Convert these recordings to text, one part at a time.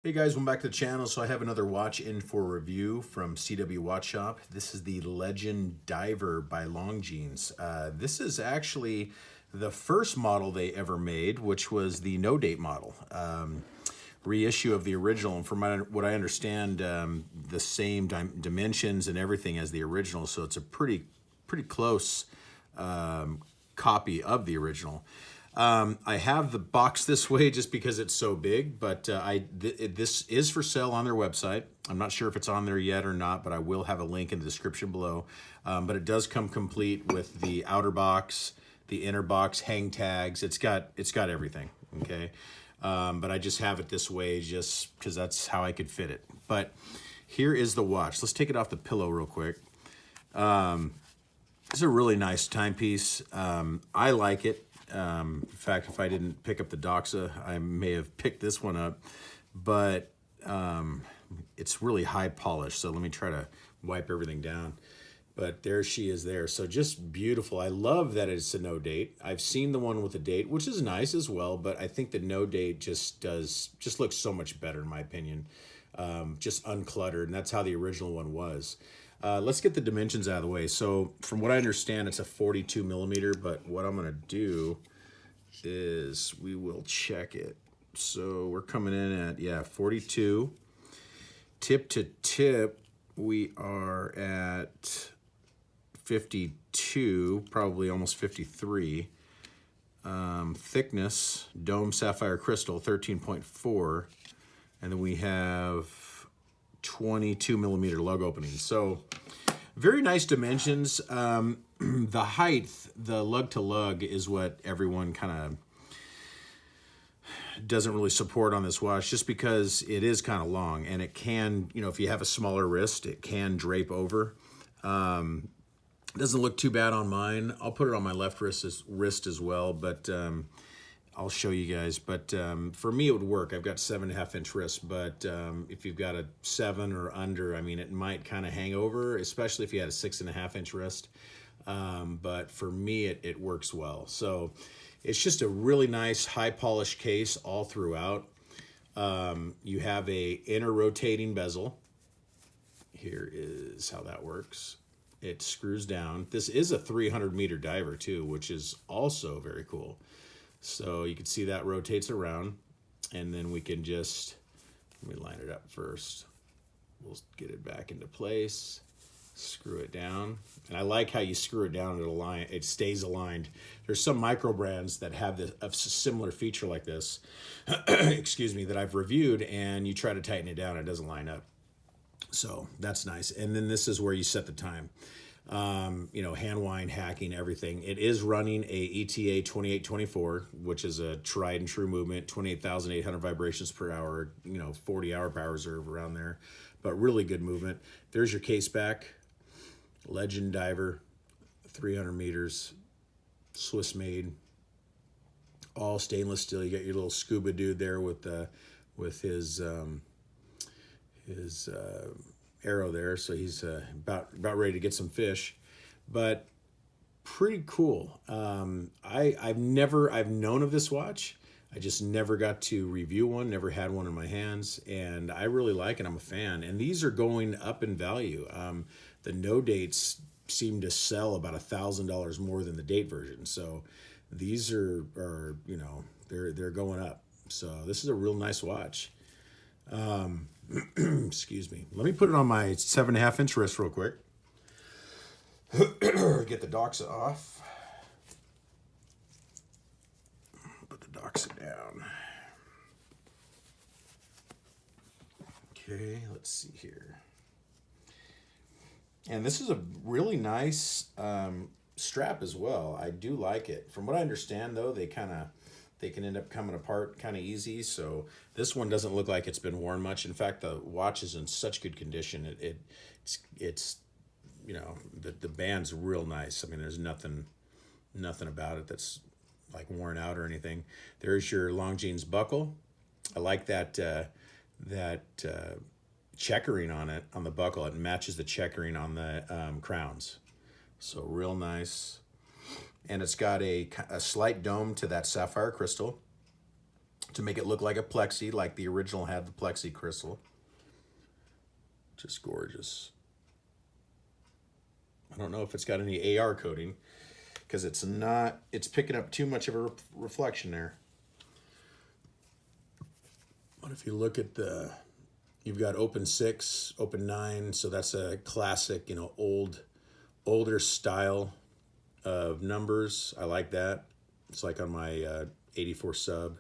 Hey guys, welcome back to the channel. So I have another watch in for review from CW Watch Shop. This is the Legend Diver by Longines. This is actually the first model they ever made, which was the no date model. Reissue of the original, and from what I understand, the same dimensions and everything as the original, so it's a pretty close copy of the original. I have the box this way just because it's so big, but this is for sale on their website. I'm not sure if it's on there yet or not, but I will have a link in the description below. But it does come complete with the outer box, the inner box, hang tags. It's got everything. Okay, but I just have it this way just because that's how I could fit it. But here is the watch. Let's take it off the pillow real quick. It's a really nice timepiece. I like it. In fact, if I didn't pick up the Doxa, I may have picked this one up, but it's really high polish. So let me try to wipe everything down. But there she is there. So just beautiful. I love that it's a no date. I've seen the one with a date, which is nice as well, but I think the no date just looks so much better in my opinion. Just uncluttered, and that's how the original one was. Let's get the dimensions out of the way. So from what I understand, it's a 42 millimeter, but what I'm gonna do is we will check it. So we're coming in at, yeah, 42. Tip to tip, we are at 52, probably almost 53. Thickness, dome sapphire crystal, 13.4. And then we have 22 millimeter lug opening. So very nice dimensions. The height, the lug to lug, is what everyone kind of doesn't really support on this watch, just because it is kind of long, and it can, you know, if you have a smaller wrist, it can drape over. It doesn't look too bad on mine. I'll put it on my left wrist as well, but I'll show you guys. But for me, it would work. I've got 7.5-inch wrist, but if you've got a 7 or under, I mean, it might kind of hang over, especially if you had a 6.5-inch wrist. But for me, it works well. So it's just a really nice high polish case all throughout. You have a inner rotating bezel. Here is how that works. It screws down. This is a 300-meter diver too, which is also very cool. So you can see that rotates around, and then we can just, let me line it up first. We'll get it back into place, screw it down. And I like how you screw it down, it stays aligned. There's some micro brands that have a similar feature like this, excuse me, that I've reviewed, and you try to tighten it down, it doesn't line up. So that's nice. And then this is where you set the time. You know, hand wind, hacking, everything. It is running a ETA 2824, which is a tried and true movement, 28,800 vibrations per hour, you know, 40-hour power reserve around there, but really good movement. There's your case back. Legend Diver, 300 meters, Swiss made, all stainless steel. You got your little scuba dude there with his arrow there, so he's about ready to get some fish, but pretty cool. I've known of this watch. I just never got to review one, never had one in my hands, and I really like it. I'm a fan, and these are going up in value. The no dates seem to sell about $1,000 more than the date version, so these are you know, they're going up. So this is a real nice watch. Excuse me. Let me put it on my 7.5-inch wrist real quick. Get the Doxa off. Put the Doxa down. Okay, let's see here. And this is a really nice strap as well. I do like it. From what I understand, though, they can end up coming apart kind of easy. So this one doesn't look like it's been worn much. In fact, the watch is in such good condition. It's you know, the band's real nice. I mean, there's nothing about it that's like worn out or anything. There's your Longines buckle. I like that checkering on it, on the buckle. It matches the checkering on the crowns. So real nice. And it's got a slight dome to that sapphire crystal. to make it look like a plexi, like the original had the plexi crystal. Just gorgeous. I don't know if it's got any AR coating because it's not, it's picking up too much of a reflection there. But if you look at the, you've got open 6, open 9, so that's a classic, you know, older style of numbers. I like that. It's like on my 84 sub.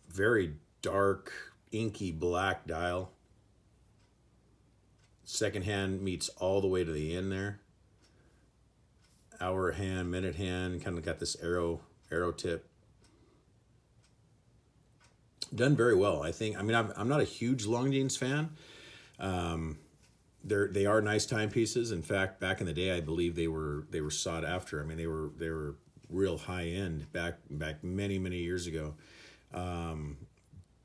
Very dark, inky black dial. Second hand meets all the way to the end there. Hour hand, minute hand, kind of got this arrow tip. Done very well, I think. I mean, I'm not a huge Longines fan. They are nice timepieces. In fact, back in the day, I believe they were sought after. I mean, they were real high end back many years ago.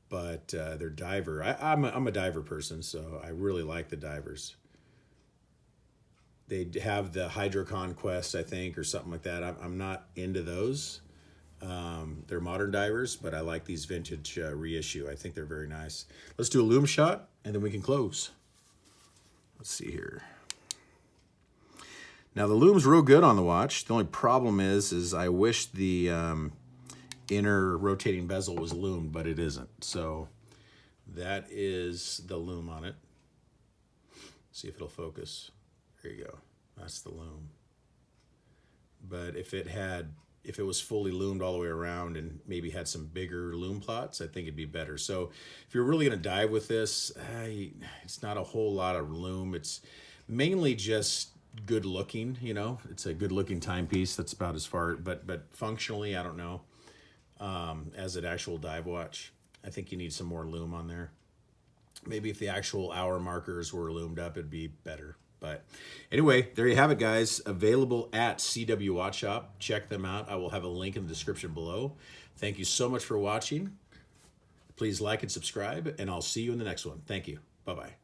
But their diver, I'm a diver person, so I really like the divers. They have the Hydro Conquest, I think, or something like that. I'm not into those. They're modern divers, but I like these vintage reissue. I think they're very nice. Let's do a Lume shot, and then we can close. Let's see here. Now, the Lume's real good on the watch. The only problem is I wish the inner rotating bezel was lumed, but it isn't. So that is the Lume on it. See if it'll focus. There you go. That's the Lume. But if it was fully loomed all the way around and maybe had some bigger lume plots, I think it'd be better. So if you're really going to dive with this, it's not a whole lot of lume. It's mainly just good looking, you know. It's a good looking timepiece. That's about as far, but functionally, I don't know. As an actual dive watch, I think you need some more lume on there. Maybe if the actual hour markers were loomed up, it'd be better. But anyway, there you have it, guys. Available at CW Watch Shop. Check them out. I will have a link in the description below. Thank you so much for watching. Please like and subscribe, and I'll see you in the next one. Thank you. Bye-bye.